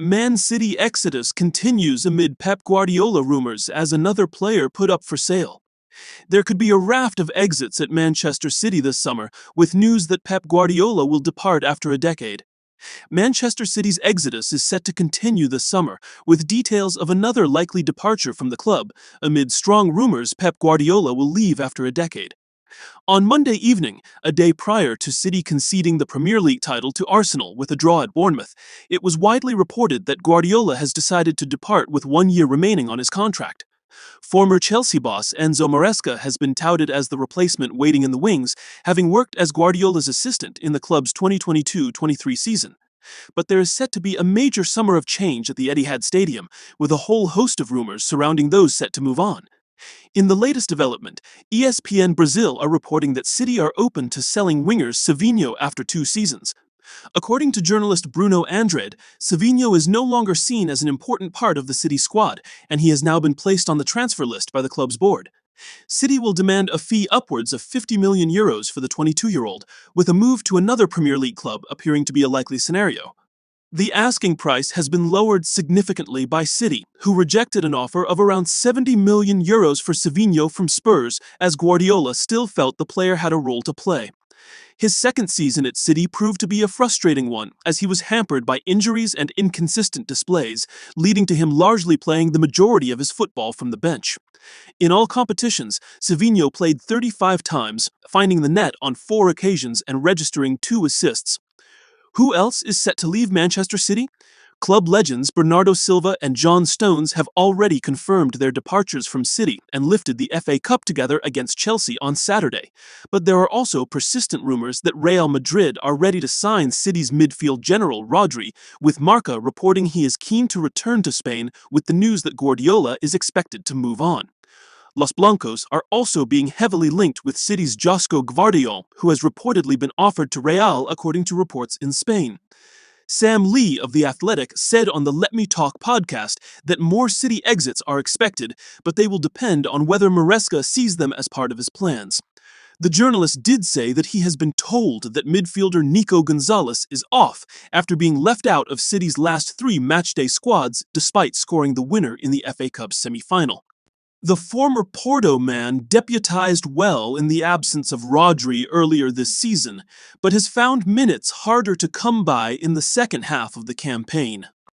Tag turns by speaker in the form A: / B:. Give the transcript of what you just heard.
A: Man City exodus continues amid Pep Guardiola rumors as another player put up for sale. There could be a raft of exits at Manchester City this summer, with news that Pep Guardiola will depart after a decade. Manchester City's exodus is set to continue this summer, with details of another likely departure from the club, amid strong rumors Pep Guardiola will leave after a decade. On Monday evening, a day prior to City conceding the Premier League title to Arsenal with a draw at Bournemouth, it was widely reported that Guardiola has decided to depart with 1 year remaining on his contract. Former Chelsea boss Enzo Maresca has been touted as the replacement waiting in the wings, having worked as Guardiola's assistant in the club's 2022-23 season. But there is set to be a major summer of change at the Etihad Stadium, with a whole host of rumors surrounding those set to move on. In the latest development, ESPN Brazil are reporting that City are open to selling wingers Savinho after 2 seasons. According to journalist Bruno Andrade, Savinho is no longer seen as an important part of the City squad, and he has now been placed on the transfer list by the club's board. City will demand a fee upwards of €50 million for the 22-year-old, with a move to another Premier League club appearing to be a likely scenario. The asking price has been lowered significantly by City, who rejected an offer of around €70 million for Savinho from Spurs, as Guardiola still felt the player had a role to play. His second season at City proved to be a frustrating one, as he was hampered by injuries and inconsistent displays, leading to him largely playing the majority of his football from the bench. In all competitions, Savinho played 35 times, finding the net on 4 occasions and registering 2 assists. Who else is set to leave Manchester City? Club legends Bernardo Silva and John Stones have already confirmed their departures from City and lifted the FA Cup together against Chelsea on Saturday. But there are also persistent rumors that Real Madrid are ready to sign City's midfield general Rodri, with Marca reporting he is keen to return to Spain, with the news that Guardiola is expected to move on. Los Blancos are also being heavily linked with City's Josko Gvardiol, who has reportedly been offered to Real according to reports in Spain. Sam Lee of The Athletic said on the Let Me Talk podcast that more City exits are expected, but they will depend on whether Maresca sees them as part of his plans. The journalist did say that he has been told that midfielder Nico Gonzalez is off after being left out of City's last 3 matchday squads despite scoring the winner in the FA Cup semi-final. The former Porto man deputized well in the absence of Rodri earlier this season, but has found minutes harder to come by in the second half of the campaign.